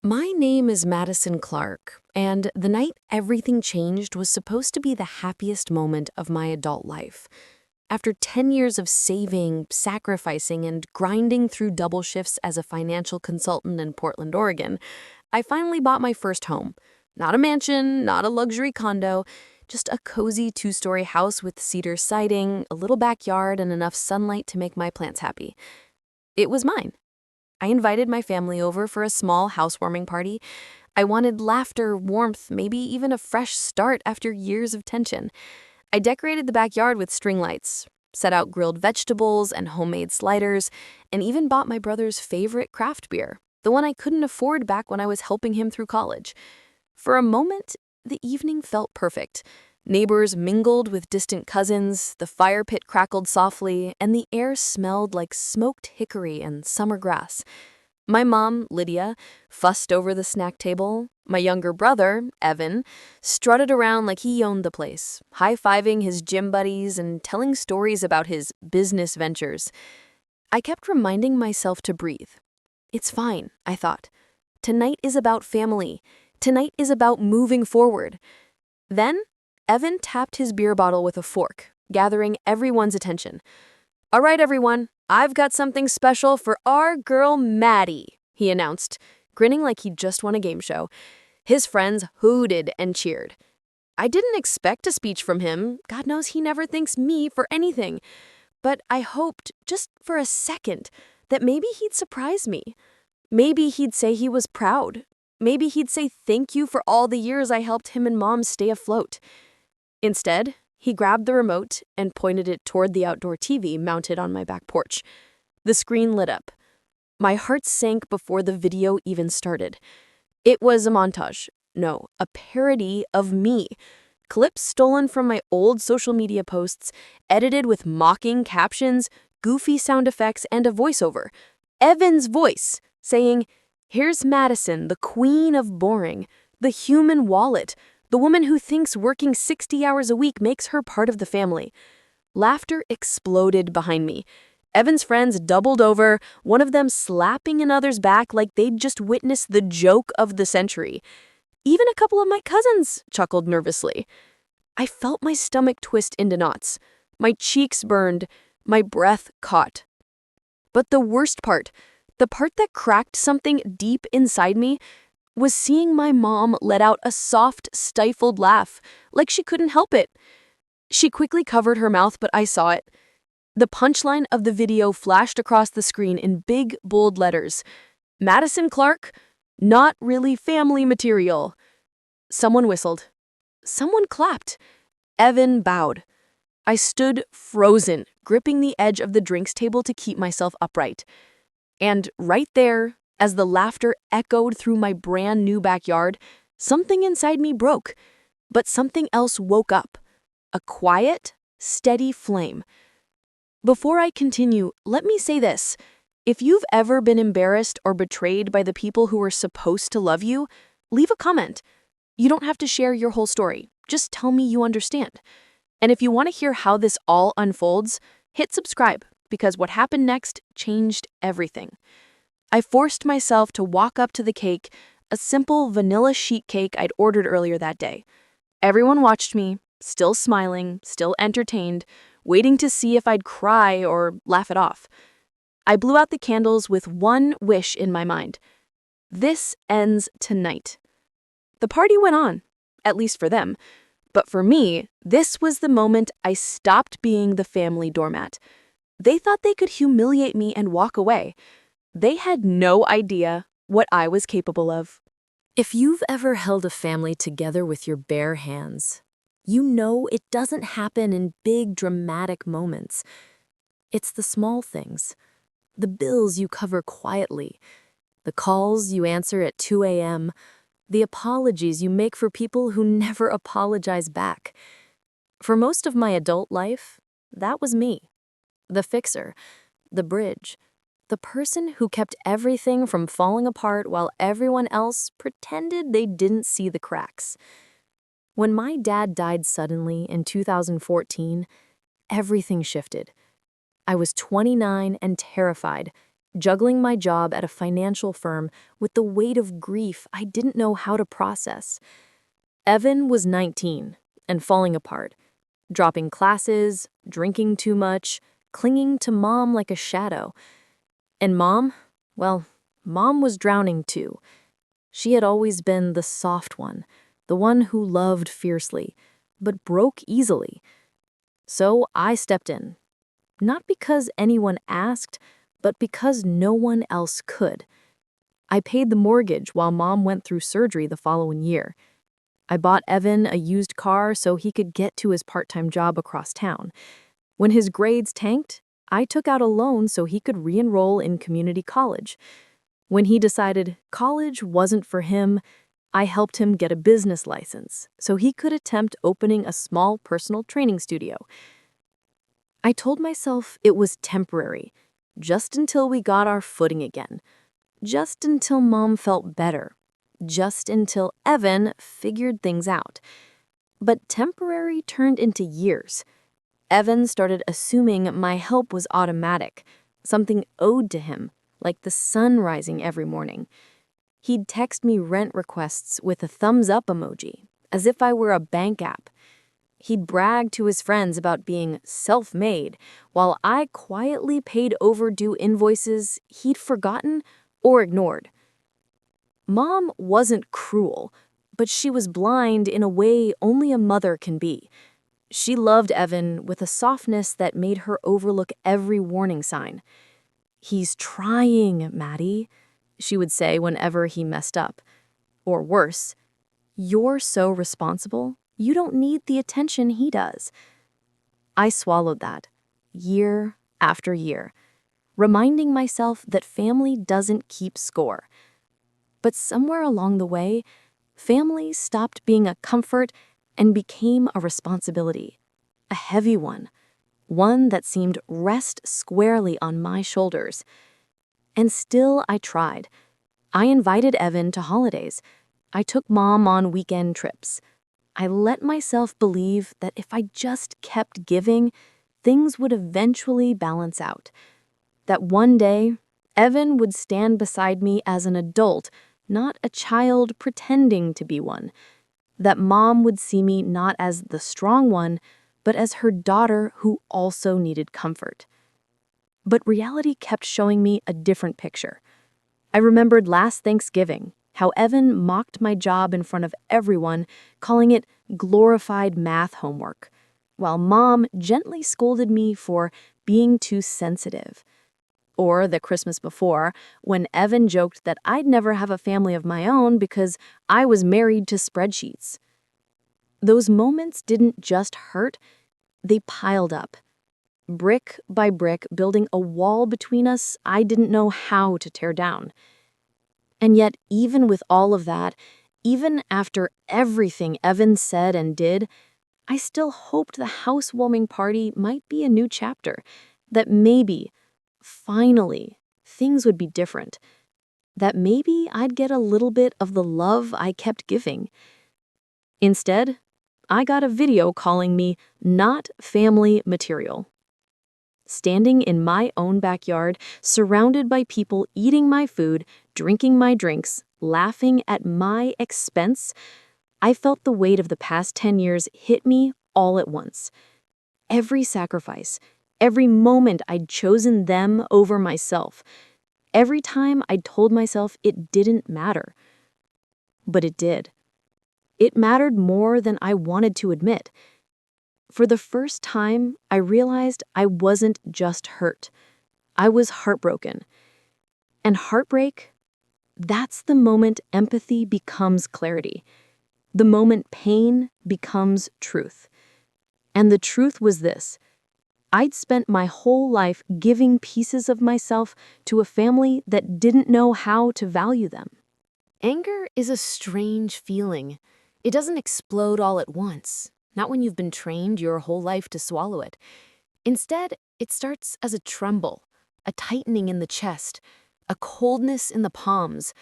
My name is Madison Clark, and the night everything changed was supposed to be the happiest moment of my adult life. After 10 years of saving, sacrificing, and grinding through double shifts as a financial consultant in Portland, Oregon, I finally bought my first home. Not a mansion, not a luxury condo, just a cozy two-story house with cedar siding, a little backyard, and enough sunlight to make my plants happy. It was mine. I invited my family over for a small housewarming party. I wanted laughter, warmth, maybe even a fresh start after years of tension. I decorated the backyard with string lights, set out grilled vegetables and homemade sliders, and even bought my brother's favorite craft beer, the one I couldn't afford back when I was helping him through college. For a moment, the evening felt perfect. Neighbors mingled with distant cousins, the fire pit crackled softly, and the air smelled like smoked hickory and summer grass. My mom, Lydia, fussed over the snack table. My younger brother, Evan, strutted around like he owned the place, high-fiving his gym buddies and telling stories about his business ventures. I kept reminding myself to breathe. It's fine, I thought. Tonight is about family. Tonight is about moving forward. Then, Evan tapped his beer bottle with a fork, gathering everyone's attention. "All right, everyone, I've got something special for our girl Maddie," he announced, grinning like he'd just won a game show. His friends hooted and cheered. I didn't expect a speech from him. God knows he never thanks me for anything. But I hoped, just for a second, that maybe he'd surprise me. Maybe he'd say he was proud. Maybe he'd say thank you for all the years I helped him and Mom stay afloat. Instead, he grabbed the remote and pointed it toward the outdoor TV mounted on my back porch. The screen lit up. My heart sank before the video even started. It was a montage. No, a parody of me. Clips stolen from my old social media posts, edited with mocking captions, goofy sound effects, and a voiceover. Evan's voice, saying, "Here's Madison, the queen of boring, the human wallet, the woman who thinks working 60 hours a week makes her part of the family." Laughter exploded behind me. Evan's friends doubled over, one of them slapping another's back like they'd just witnessed the joke of the century. Even a couple of my cousins chuckled nervously. I felt my stomach twist into knots. My cheeks burned, my breath caught. But the worst part, the part that cracked something deep inside me, was seeing my mom let out a soft, stifled laugh, like she couldn't help it. She quickly covered her mouth, but I saw it. The punchline of the video flashed across the screen in big, bold letters. Madison Clark, not really family material. Someone whistled. Someone clapped. Evan bowed. I stood frozen, gripping the edge of the drinks table to keep myself upright. And right there, as the laughter echoed through my brand new backyard, something inside me broke, but something else woke up. A quiet, steady flame. Before I continue, let me say this. If you've ever been embarrassed or betrayed by the people who were supposed to love you, leave a comment. You don't have to share your whole story. Just tell me you understand. And if you want to hear how this all unfolds, hit subscribe, because what happened next changed everything. I forced myself to walk up to the cake, a simple vanilla sheet cake I'd ordered earlier that day. Everyone watched me, still smiling, still entertained, waiting to see if I'd cry or laugh it off. I blew out the candles with one wish in my mind. This ends tonight. The party went on, at least for them. But for me, this was the moment I stopped being the family doormat. They thought they could humiliate me and walk away. They had no idea what I was capable of. If you've ever held a family together with your bare hands, you know it doesn't happen in big, dramatic moments. It's the small things, the bills you cover quietly, the calls you answer at 2 a.m., the apologies you make for people who never apologize back. For most of my adult life, that was me. The fixer, the bridge, the person who kept everything from falling apart while everyone else pretended they didn't see the cracks. When my dad died suddenly in 2014, everything shifted. I was 29 and terrified, juggling my job at a financial firm with the weight of grief I didn't know how to process. Evan was 19 and falling apart, dropping classes, drinking too much, clinging to mom like a shadow. And mom, well, mom was drowning too. She had always been the soft one, the one who loved fiercely, but broke easily. So I stepped in, not because anyone asked, but because no one else could. I paid the mortgage while mom went through surgery the following year. I bought Evan a used car so he could get to his part-time job across town. When his grades tanked, I took out a loan so he could re-enroll in community college. When he decided college wasn't for him, I helped him get a business license so he could attempt opening a small personal training studio. I told myself it was temporary, just until we got our footing again, just until mom felt better, just until Evan figured things out. But temporary turned into years. Evan started assuming my help was automatic, something owed to him, like the sun rising every morning. He'd text me rent requests with a thumbs up emoji, as if I were a bank app. He'd brag to his friends about being self-made, while I quietly paid overdue invoices he'd forgotten or ignored. Mom wasn't cruel, but she was blind in a way only a mother can be. She loved Evan with a softness that made her overlook every warning sign. "He's trying, Maddie," she would say whenever he messed up. Or worse, "You're so responsible, you don't need the attention he does." I swallowed that, year after year, reminding myself that family doesn't keep score. But somewhere along the way, family stopped being a comfort and became a responsibility, a heavy one that seemed rest squarely on my shoulders. And still I tried. I invited Evan to holidays. I took mom on weekend trips. I let myself believe that if I just kept giving, things would eventually balance out. That one day, Evan would stand beside me as an adult, not a child pretending to be one. That mom would see me not as the strong one, but as her daughter who also needed comfort. But reality kept showing me a different picture. I remembered last Thanksgiving, how Evan mocked my job in front of everyone, calling it glorified math homework, while mom gently scolded me for being too sensitive. Or the Christmas before, when Evan joked that I'd never have a family of my own because I was married to spreadsheets. Those moments didn't just hurt, they piled up. Brick by brick, building a wall between us I didn't know how to tear down. And yet, even with all of that, even after everything Evan said and did, I still hoped the housewarming party might be a new chapter, that maybe, finally, things would be different, that maybe I'd get a little bit of the love I kept giving. Instead, I got a video calling me not family material. Standing in my own backyard, surrounded by people eating my food, drinking my drinks, laughing at my expense, I felt the weight of the past 10 years hit me all at once. Every sacrifice, every moment I'd chosen them over myself, every time I'd told myself it didn't matter. But it did. It mattered more than I wanted to admit. For the first time, I realized I wasn't just hurt. I was heartbroken. And heartbreak, that's the moment empathy becomes clarity. The moment pain becomes truth. And the truth was this: I'd spent my whole life giving pieces of myself to a family that didn't know how to value them. Anger is a strange feeling. It doesn't explode all at once, not when you've been trained your whole life to swallow it. Instead, it starts as a tremble, a tightening in the chest, a coldness in the palms,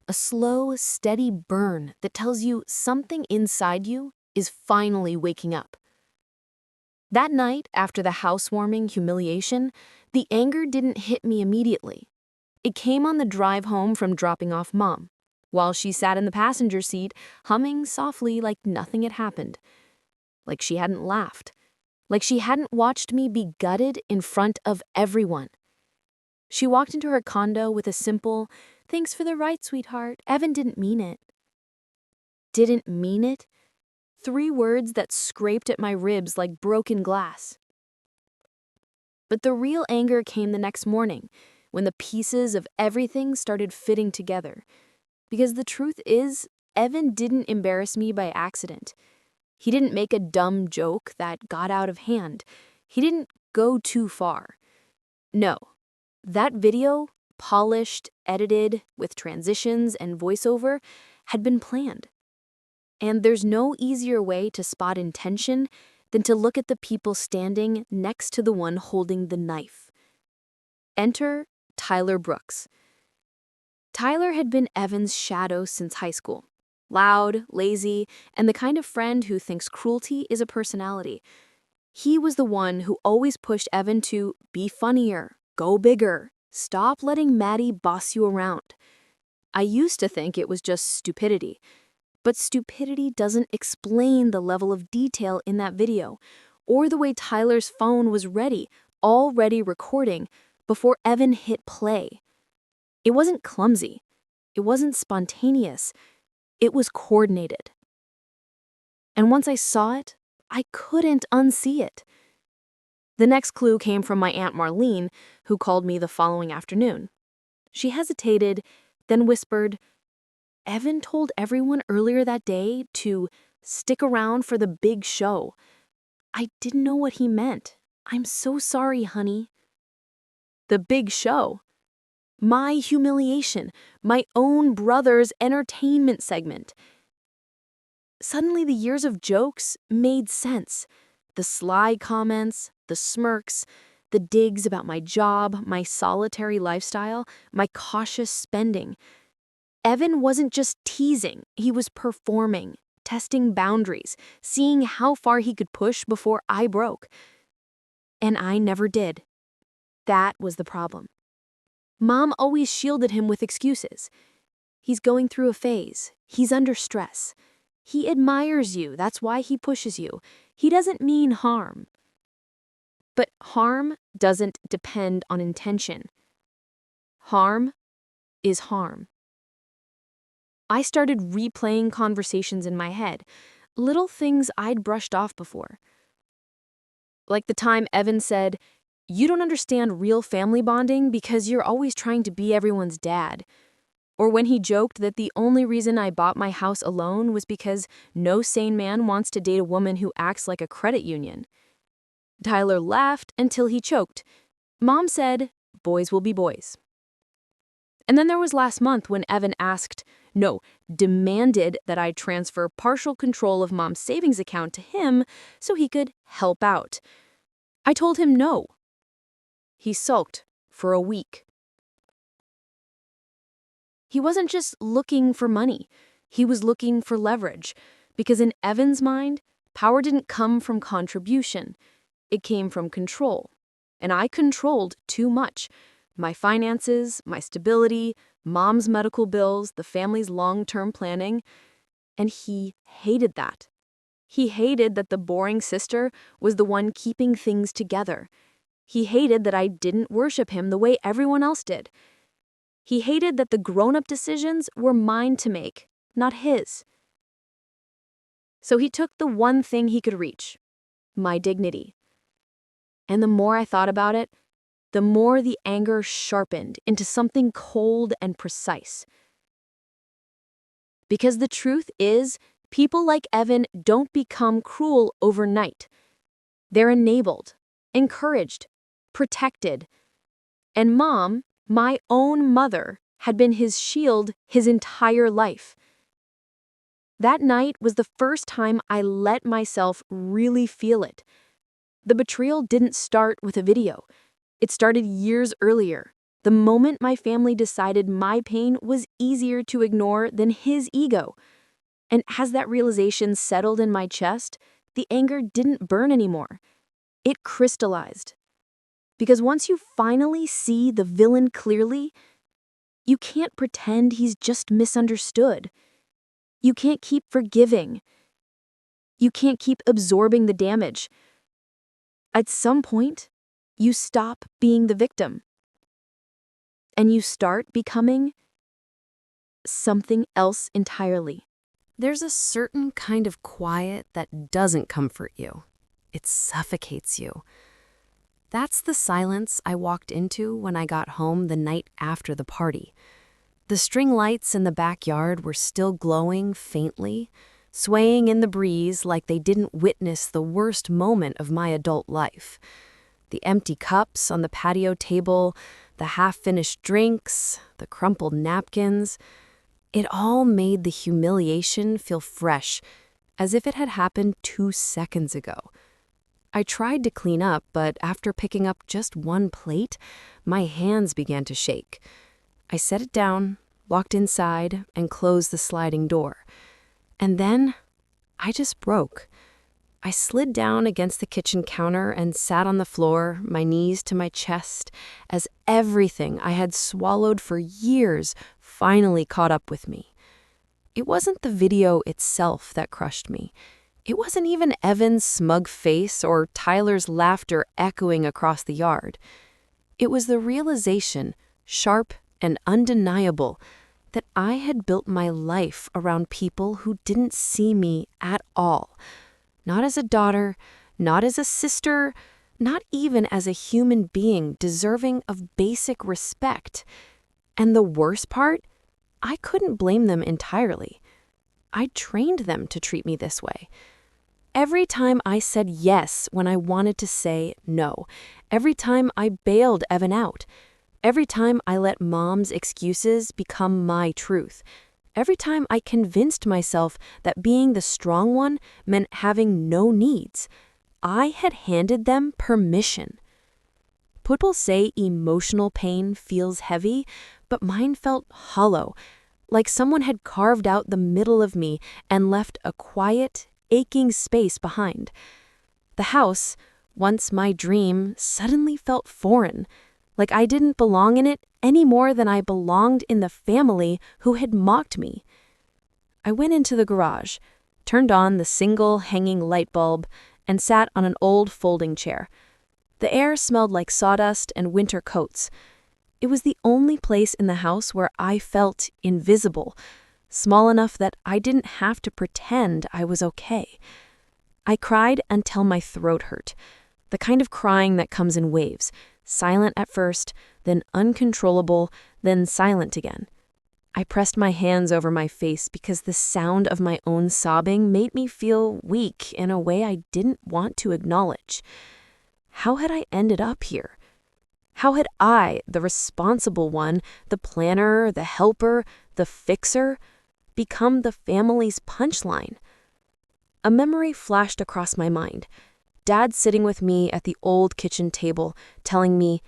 a slow, steady burn that tells you something inside you is finally waking up. That night, after the housewarming humiliation, the anger didn't hit me immediately. It came on the drive home from dropping off Mom, while she sat in the passenger seat, humming softly like nothing had happened, like she hadn't laughed, like she hadn't watched me be gutted in front of everyone. She walked into her condo with a simple, "Thanks for the ride, sweetheart. Evan didn't mean it." Didn't mean it? 3 words that scraped at my ribs like broken glass. But the real anger came the next morning, when the pieces of everything started fitting together. Because the truth is, Evan didn't embarrass me by accident. He didn't make a dumb joke that got out of hand. He didn't go too far. No, that video, polished, edited, with transitions and voiceover, had been planned. And there's no easier way to spot intention than to look at the people standing next to the one holding the knife. Enter Tyler Brooks. Tyler had been Evan's shadow since high school. Loud, lazy, and the kind of friend who thinks cruelty is a personality. He was the one who always pushed Evan to be funnier, go bigger, stop letting Maddie boss you around. I used to think it was just stupidity. But stupidity doesn't explain the level of detail in that video, or the way Tyler's phone was already recording, before Evan hit play. It wasn't clumsy. It wasn't spontaneous. It was coordinated. And once I saw it, I couldn't unsee it. The next clue came from my Aunt Marlene, who called me the following afternoon. She hesitated, then whispered, "Evan told everyone earlier that day to stick around for the big show. I didn't know what he meant. I'm so sorry, honey." The big show. My humiliation, my own brother's entertainment segment. Suddenly the years of jokes made sense. The sly comments, the smirks, the digs about my job, my solitary lifestyle, my cautious spending. Evan wasn't just teasing, he was performing, testing boundaries, seeing how far he could push before I broke. And I never did. That was the problem. Mom always shielded him with excuses. He's going through a phase. He's under stress. He admires you, that's why he pushes you. He doesn't mean harm. But harm doesn't depend on intention. Harm is harm. I started replaying conversations in my head, little things I'd brushed off before. Like the time Evan said, "You don't understand real family bonding because you're always trying to be everyone's dad." Or when he joked that the only reason I bought my house alone was because no sane man wants to date a woman who acts like a credit union. Tyler laughed until he choked. Mom said, "Boys will be boys." And then there was last month when Evan demanded that I transfer partial control of Mom's savings account to him so he could help out. I told him no. He sulked for a week. He wasn't just looking for money. He was looking for leverage, because in Evan's mind, power didn't come from contribution. It came from control. And I controlled too much. My finances, my stability, Mom's medical bills, the family's long-term planning. And he hated that. He hated that the boring sister was the one keeping things together. He hated that I didn't worship him the way everyone else did. He hated that the grown-up decisions were mine to make, not his. So he took the one thing he could reach, my dignity. And the more I thought about it, the more the anger sharpened into something cold and precise. Because the truth is, people like Evan don't become cruel overnight. They're enabled, encouraged, protected. And Mom, my own mother, had been his shield his entire life. That night was the first time I let myself really feel it. The betrayal didn't start with a video. It started years earlier, the moment my family decided my pain was easier to ignore than his ego. And as that realization settled in my chest, the anger didn't burn anymore. It crystallized. Because once you finally see the villain clearly, You can't pretend he's just misunderstood. You can't keep forgiving. You can't keep absorbing the damage. At some point, you stop being the victim and you start becoming something else entirely. There's a certain kind of quiet that doesn't comfort you. It suffocates you. That's the silence I walked into when I got home the night after the party. The string lights in the backyard were still glowing faintly, swaying in the breeze like they didn't witness the worst moment of my adult life. The empty cups on the patio table, the half-finished drinks, the crumpled napkins, it all made the humiliation feel fresh, as if it had happened 2 seconds ago. I tried to clean up, but after picking up just one plate, my hands began to shake. I set it down, walked inside, and closed the sliding door. And then, I just broke. I slid down against the kitchen counter and sat on the floor, my knees to my chest, as everything I had swallowed for years finally caught up with me. It wasn't the video itself that crushed me. It wasn't even Evan's smug face or Tyler's laughter echoing across the yard. It was the realization, sharp and undeniable, that I had built my life around people who didn't see me at all. Not as a daughter, not as a sister, not even as a human being deserving of basic respect. And the worst part, I couldn't blame them entirely. I trained them to treat me this way. Every time I said yes when I wanted to say no, every time I bailed Evan out, every time I let Mom's excuses become my truth, every time I convinced myself that being the strong one meant having no needs, I had handed them permission. People say emotional pain feels heavy, but mine felt hollow, like someone had carved out the middle of me and left a quiet, aching space behind. The house, once my dream, suddenly felt foreign, like I didn't belong in it any more than I belonged in the family who had mocked me. I went into the garage, turned on the single hanging light bulb, and sat on an old folding chair. The air smelled like sawdust and winter coats. It was the only place in the house where I felt invisible, small enough that I didn't have to pretend I was okay. I cried until my throat hurt, the kind of crying that comes in waves, silent at first, then uncontrollable, then silent again. I pressed my hands over my face because the sound of my own sobbing made me feel weak in a way I didn't want to acknowledge. How had I ended up here? How had I, the responsible one, the planner, the helper, the fixer, become the family's punchline? A memory flashed across my mind. Dad sitting with me at the old kitchen table, telling me,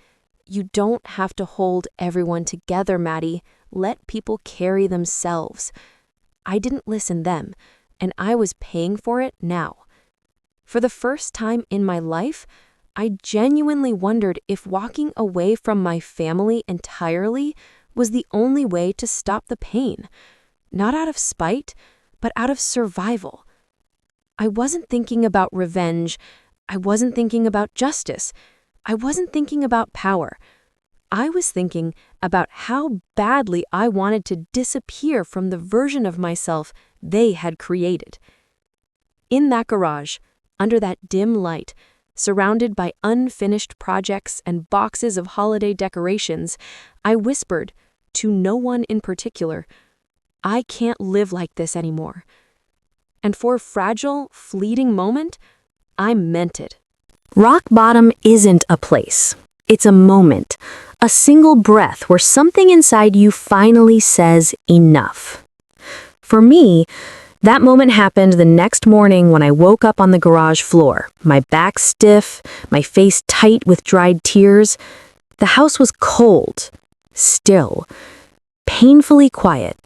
"You don't have to hold everyone together, Maddie. Let people carry themselves." I didn't listen then, and I was paying for it now. For the first time in my life, I genuinely wondered if walking away from my family entirely was the only way to stop the pain. Not out of spite, but out of survival. I wasn't thinking about revenge. I wasn't thinking about justice. I wasn't thinking about power. I was thinking about how badly I wanted to disappear from the version of myself they had created. In that garage, under that dim light, surrounded by unfinished projects and boxes of holiday decorations, I whispered, to no one in particular, "I can't live like this anymore." And for a fragile, fleeting moment, I meant it. Rock bottom isn't a place. It's a moment, a single breath where something inside you finally says enough. For me, that moment happened the next morning when I woke up on the garage floor, my back stiff, my face tight with dried tears. The house was cold, still, painfully quiet.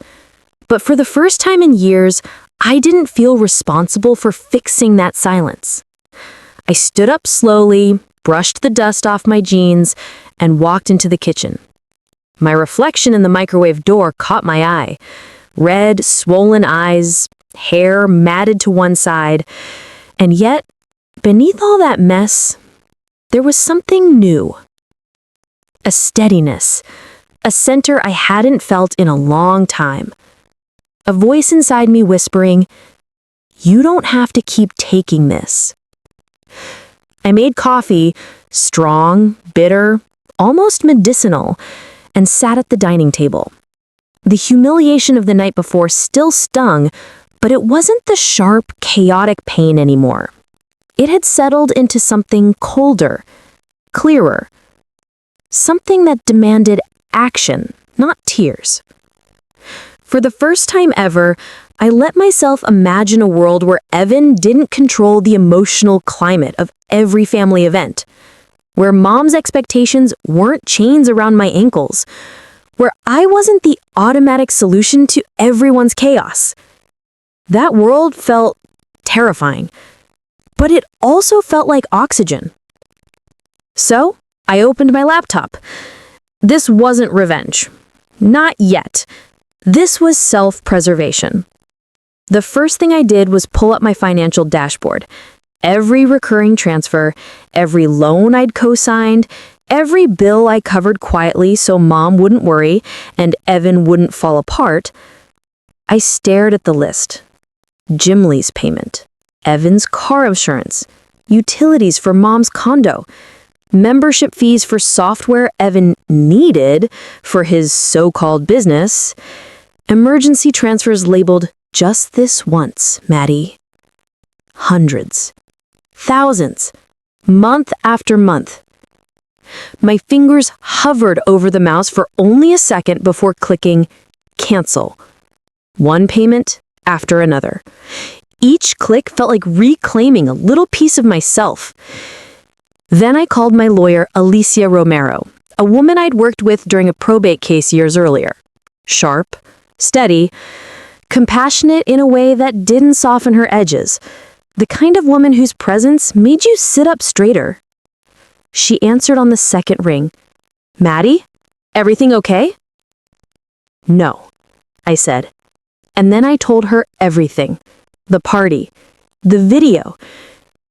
But for the first time in years, I didn't feel responsible for fixing that silence. I stood up slowly, brushed the dust off my jeans, and walked into the kitchen. My reflection in the microwave door caught my eye. Red, swollen eyes, hair matted to one side. And yet, beneath all that mess, there was something new. A steadiness, a center I hadn't felt in a long time. A voice inside me whispering, "You don't have to keep taking this." I made coffee, strong, bitter, almost medicinal, and sat at the dining table. The humiliation of the night before still stung, but it wasn't the sharp, chaotic pain anymore. It had settled into something colder, clearer, something that demanded action, not tears. For the first time ever, I let myself imagine a world where Evan didn't control the emotional climate of every family event, where mom's expectations weren't chains around my ankles, where I wasn't the automatic solution to everyone's chaos. That world felt terrifying, but it also felt like oxygen. So, I opened my laptop. This wasn't revenge. Not yet. This was self-preservation. The first thing I did was pull up my financial dashboard. Every recurring transfer, every loan I'd co-signed, every bill I covered quietly so Mom wouldn't worry and Evan wouldn't fall apart. I stared at the list. Gym lease payment, Evan's car insurance, utilities for Mom's condo, membership fees for software Evan needed for his so-called business, emergency transfers labeled "just this once, Maddie." Hundreds, thousands, month after month. My fingers hovered over the mouse for only a second before clicking cancel. One payment after another. Each click felt like reclaiming a little piece of myself. Then I called my lawyer, Alicia Romero, a woman I'd worked with during a probate case years earlier. Sharp, steady, compassionate in a way that didn't soften her edges. The kind of woman whose presence made you sit up straighter. She answered on the second ring. "Maddie, everything okay?" "No," I said. And then I told her everything. The party, the video,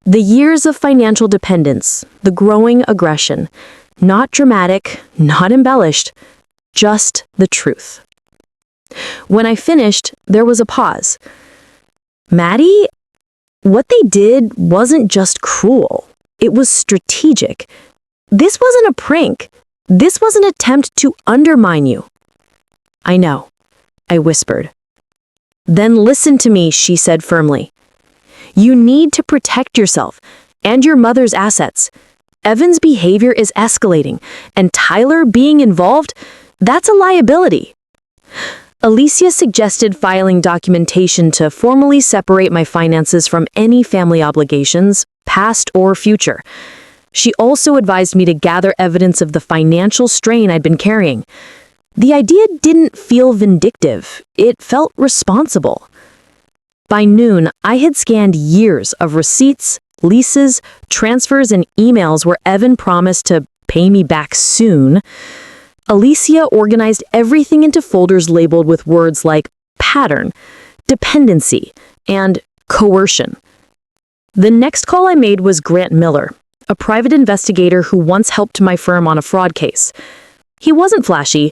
the years of financial dependence, the growing aggression. Not dramatic, not embellished, just the truth. When I finished, there was a pause. "Maddie, what they did wasn't just cruel. It was strategic. This wasn't a prank. This was an attempt to undermine you." "I know," I whispered. "Then listen to me," she said firmly. "You need to protect yourself and your mother's assets. Evan's behavior is escalating, and Tyler being involved, that's a liability." Alicia suggested filing documentation to formally separate my finances from any family obligations, past or future. She also advised me to gather evidence of the financial strain I'd been carrying. The idea didn't feel vindictive. It felt responsible. By noon, I had scanned years of receipts, leases, transfers, and emails where Evan promised to pay me back soon. Alicia organized everything into folders labeled with words like pattern, dependency, and coercion. The next call I made was Grant Miller, a private investigator who once helped my firm on a fraud case. He wasn't flashy.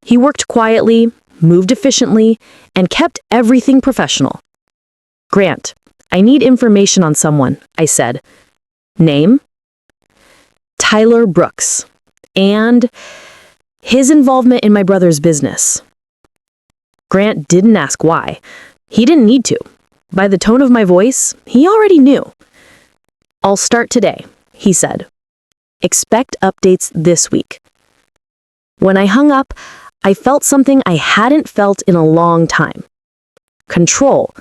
He worked quietly, moved efficiently, and kept everything professional. "Grant, I need information on someone," I said. "Name?" "Tyler Brooks. And his involvement in my brother's business." Grant didn't ask why. He didn't need to. By the tone of my voice, he already knew. "I'll start today," he said. "Expect updates this week." When I hung up, I felt something I hadn't felt in a long time. Control.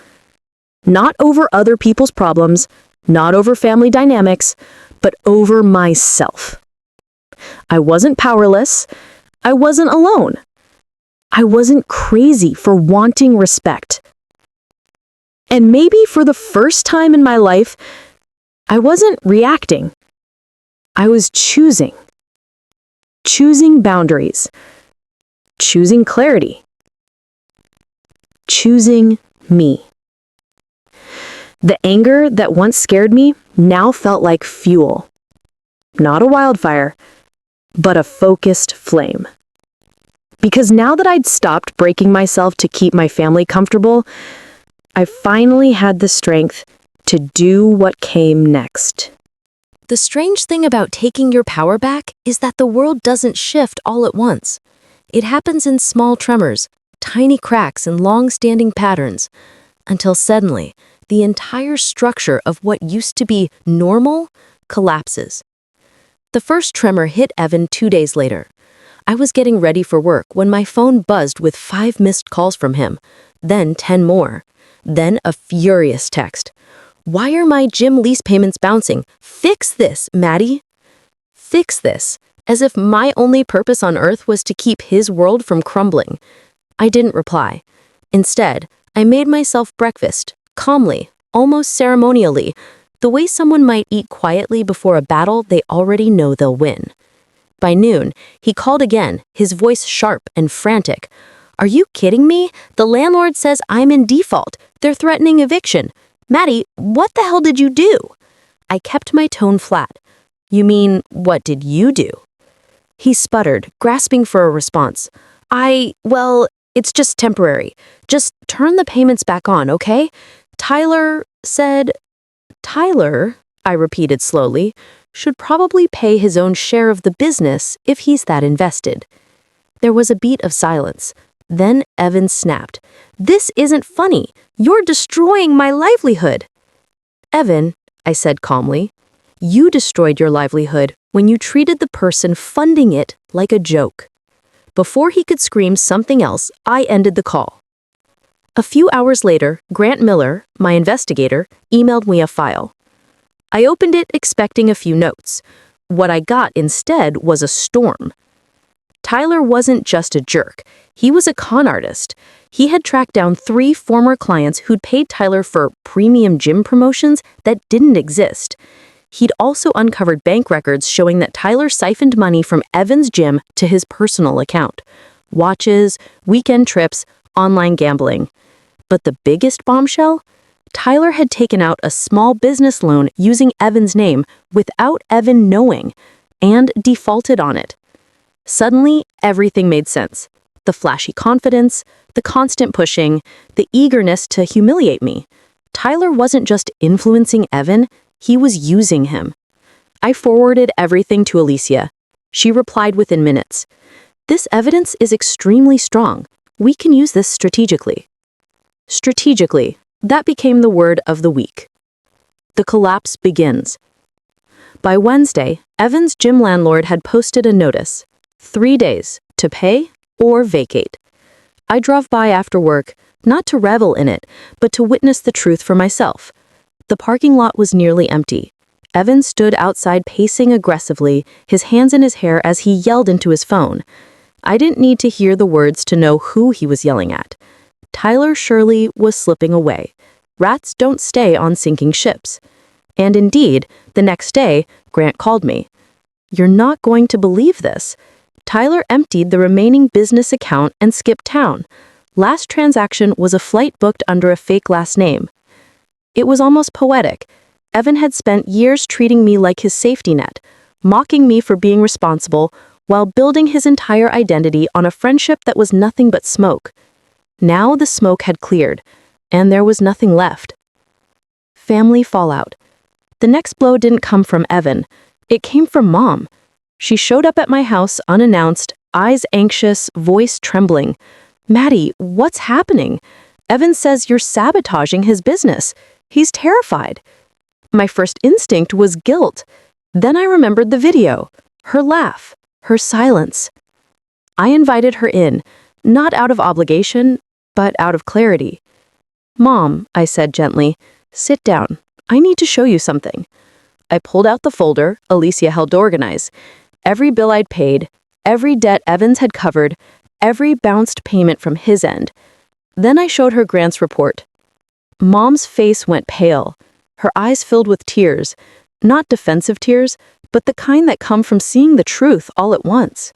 Not over other people's problems, not over family dynamics, but over myself. I wasn't powerless. I wasn't alone. I wasn't crazy for wanting respect. And maybe for the first time in my life, I wasn't reacting. I was choosing. Choosing boundaries. choosing clarity. Choosing me. The anger that once scared me now felt like fuel. Not a wildfire, but a focused flame. Because now that I'd stopped breaking myself to keep my family comfortable, I finally had the strength to do what came next. The strange thing about taking your power back is that the world doesn't shift all at once. It happens in small tremors, tiny cracks and long-standing patterns, until suddenly, the entire structure of what used to be normal collapses. The first tremor hit Evan 2 days later. I was getting ready for work when my phone buzzed with 5 missed calls from him, then 10 more, then a furious text. "Why are my gym lease payments bouncing? Fix this, Maddie." Fix this, as if my only purpose on earth was to keep his world from crumbling. I didn't reply. Instead, I made myself breakfast, calmly, almost ceremonially, the way someone might eat quietly before a battle they already know they'll win. By noon, he called again, his voice sharp and frantic. "Are you kidding me? The landlord says I'm in default. They're threatening eviction. Maddie, what the hell did you do?" I kept my tone flat. "You mean, what did you do?" He sputtered, grasping for a response. Well, it's just temporary. Just turn the payments back on, okay? Tyler said... Tyler, I repeated slowly, should probably pay his own share of the business if he's that invested. There was a beat of silence. Then Evan snapped. "This isn't funny. You're destroying my livelihood." "Evan," I said calmly, "you destroyed your livelihood when you treated the person funding it like a joke." Before he could scream something else, I ended the call. A few hours later, Grant Miller, my investigator, emailed me a file. I opened it expecting a few notes. What I got instead was a storm. Tyler wasn't just a jerk. He was a con artist. He had tracked down 3 former clients who'd paid Tyler for premium gym promotions that didn't exist. He'd also uncovered bank records showing that Tyler siphoned money from Evan's gym to his personal account. Watches, weekend trips, online gambling. But the biggest bombshell? Tyler had taken out a small business loan using Evan's name without Evan knowing, and defaulted on it. Suddenly, everything made sense. The flashy confidence, the constant pushing, the eagerness to humiliate me. Tyler wasn't just influencing Evan, he was using him. I forwarded everything to Alicia. She replied within minutes. "This evidence is extremely strong. We can use this strategically." Strategically, that became the word of the week. The collapse begins. By Wednesday, Evan's gym landlord had posted a notice. 3 days to pay or vacate. I drove by after work, not to revel in it, but to witness the truth for myself. The parking lot was nearly empty. Evan stood outside pacing aggressively, his hands in his hair as he yelled into his phone. I didn't need to hear the words to know who he was yelling at. Tyler Shirley was slipping away. Rats don't stay on sinking ships. And indeed, the next day, Grant called me. "You're not going to believe this. Tyler emptied the remaining business account and skipped town. Last transaction was a flight booked under a fake last name." It was almost poetic. Evan had spent years treating me like his safety net, mocking me for being responsible, while building his entire identity on a friendship that was nothing but smoke. Now the smoke had cleared, and there was nothing left. Family fallout. The next blow didn't come from Evan. It came from Mom. She showed up at my house unannounced, eyes anxious, voice trembling. "Maddie, what's happening? Evan says you're sabotaging his business. He's terrified." My first instinct was guilt. Then I remembered the video, her laugh, her silence. I invited her in, not out of obligation, but out of clarity. "Mom," I said gently, "sit down. I need to show you something." I pulled out the folder Alicia helped organize. Every bill I'd paid, every debt Evans had covered, every bounced payment from his end. Then I showed her Grant's report. Mom's face went pale, her eyes filled with tears, not defensive tears, but the kind that come from seeing the truth all at once.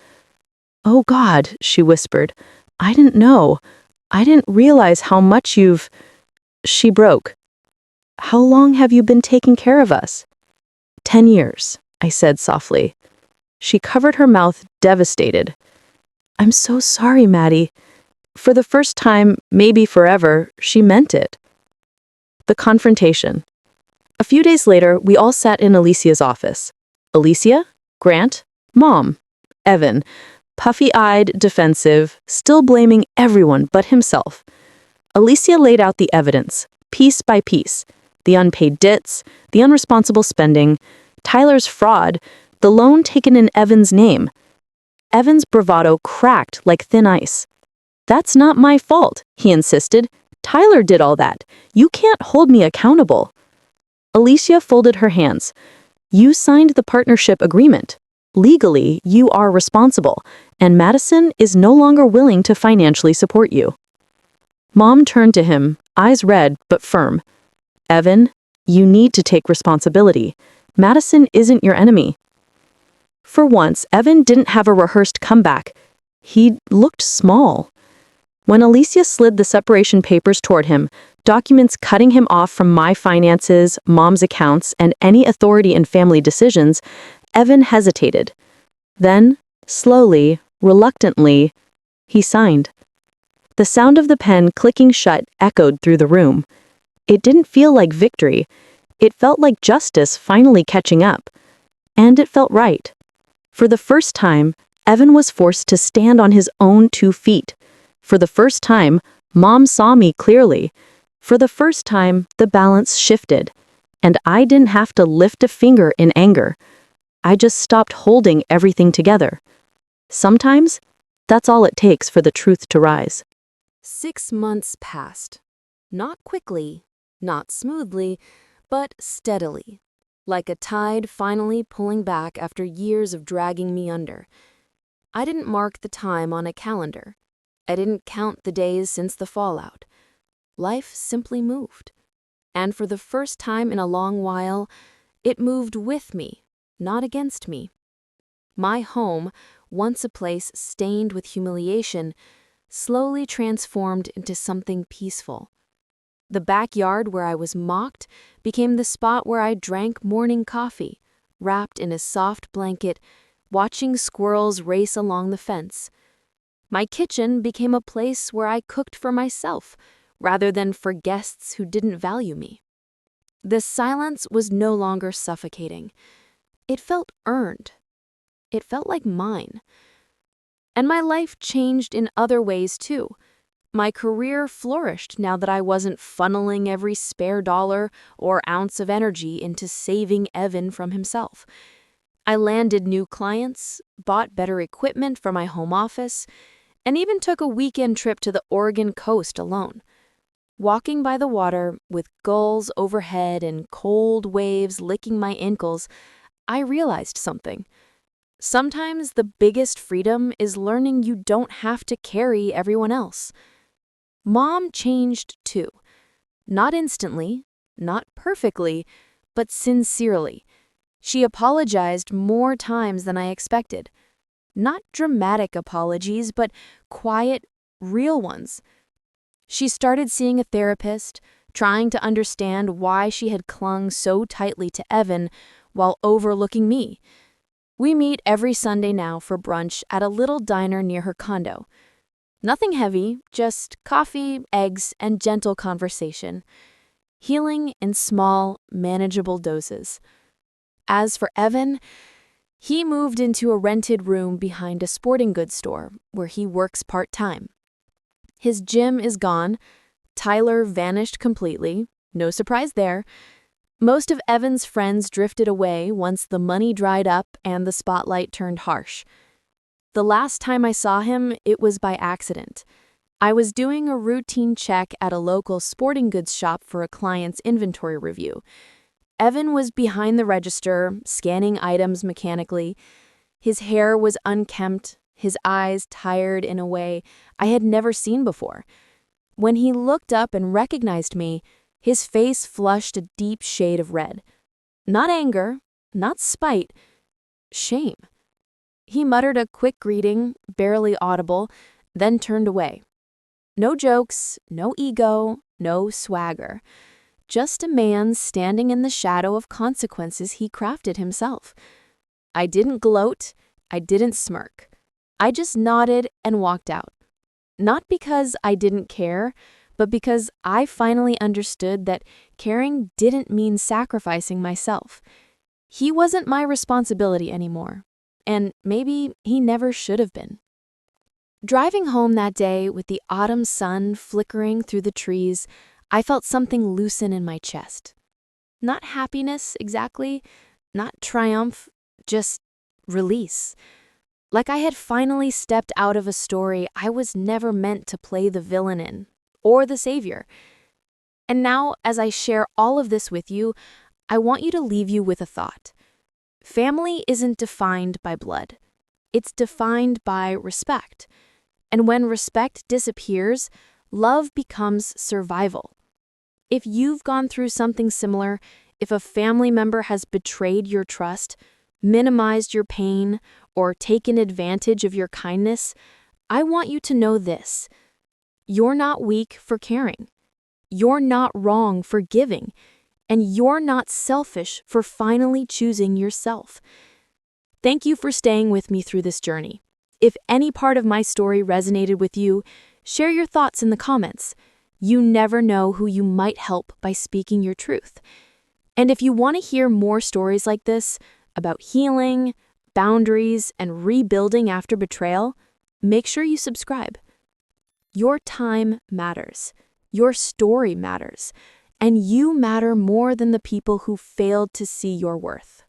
"Oh God," she whispered. "I didn't know. I didn't realize how much you've—" She broke. "How long have you been taking care of us?" 10 years, I said softly. She covered her mouth, devastated. "I'm so sorry, Maddie." For the first time, maybe forever, she meant it. The confrontation. A few days later, we all sat in Alicia's office. Alicia, Grant, Mom, Evan, puffy-eyed, defensive, still blaming everyone but himself. Alicia laid out the evidence, piece by piece. The unpaid debts, the unresponsible spending, Tyler's fraud, the loan taken in Evan's name. Evan's bravado cracked like thin ice. "That's not my fault," he insisted. "Tyler did all that. You can't hold me accountable." Alicia folded her hands. "You signed the partnership agreement. Legally, you are responsible, and Madison is no longer willing to financially support you." Mom turned to him, eyes red but firm. "Evan, you need to take responsibility. Madison isn't your enemy." For once, Evan didn't have a rehearsed comeback. He looked small. When Alicia slid the separation papers toward him, documents cutting him off from my finances, Mom's accounts, and any authority in family decisions, Evan hesitated. Then, slowly, reluctantly, he signed. The sound of the pen clicking shut echoed through the room. It didn't feel like victory. It felt like justice finally catching up. And it felt right. For the first time, Evan was forced to stand on his own 2 feet. For the first time, Mom saw me clearly. For the first time, the balance shifted. And I didn't have to lift a finger in anger. I just stopped holding everything together. Sometimes, that's all it takes for the truth to rise. 6 months passed. Not quickly, not smoothly, but steadily. Like a tide finally pulling back after years of dragging me under. I didn't mark the time on a calendar. I didn't count the days since the fallout. Life simply moved. And for the first time in a long while, it moved with me, not against me. My home, once a place stained with humiliation, slowly transformed into something peaceful. The backyard where I was mocked became the spot where I drank morning coffee, wrapped in a soft blanket, watching squirrels race along the fence. My kitchen became a place where I cooked for myself, rather than for guests who didn't value me. The silence was no longer suffocating. It felt earned. It felt like mine. And my life changed in other ways too. My career flourished now that I wasn't funneling every spare dollar or ounce of energy into saving Evan from himself. I landed new clients, bought better equipment for my home office, and even took a weekend trip to the Oregon coast alone. Walking by the water, with gulls overhead and cold waves licking my ankles, I realized something. Sometimes the biggest freedom is learning you don't have to carry everyone else. Mom changed too. Not instantly, not perfectly, but sincerely. She apologized more times than I expected. Not dramatic apologies, but quiet, real ones. She started seeing a therapist, trying to understand why she had clung so tightly to Evan while overlooking me. We meet every Sunday now for brunch at a little diner near her condo. Nothing heavy, just coffee, eggs, and gentle conversation. Healing in small, manageable doses. As for Evan, he moved into a rented room behind a sporting goods store where he works part-time. His gym is gone. Tyler vanished completely. No surprise there. Most of Evan's friends drifted away once the money dried up and the spotlight turned harsh. The last time I saw him, it was by accident. I was doing a routine check at a local sporting goods shop for a client's inventory review. Evan was behind the register, scanning items mechanically. His hair was unkempt, his eyes tired in a way I had never seen before. When he looked up and recognized me, his face flushed a deep shade of red. Not anger, not spite, shame. He muttered a quick greeting, barely audible, then turned away. No jokes, no ego, no swagger. Just a man standing in the shadow of consequences he crafted himself. I didn't gloat, I didn't smirk. I just nodded and walked out. Not because I didn't care, but because I finally understood that caring didn't mean sacrificing myself. He wasn't my responsibility anymore, and maybe he never should have been. Driving home that day with the autumn sun flickering through the trees, I felt something loosen in my chest. Not happiness exactly, not triumph, just release. Like I had finally stepped out of a story I was never meant to play the villain in, or the savior. And now, as I share all of this with you, I want you to leave you with a thought. Family isn't defined by blood. It's defined by respect. And when respect disappears, love becomes survival. If you've gone through something similar, if a family member has betrayed your trust, minimized your pain, or taken advantage of your kindness, I want you to know this. You're not weak for caring. You're not wrong for giving. And you're not selfish for finally choosing yourself. Thank you for staying with me through this journey. If any part of my story resonated with you, share your thoughts in the comments. You never know who you might help by speaking your truth. And if you want to hear more stories like this about healing, boundaries, and rebuilding after betrayal, make sure you subscribe. Your time matters. Your story matters. And you matter more than the people who failed to see your worth.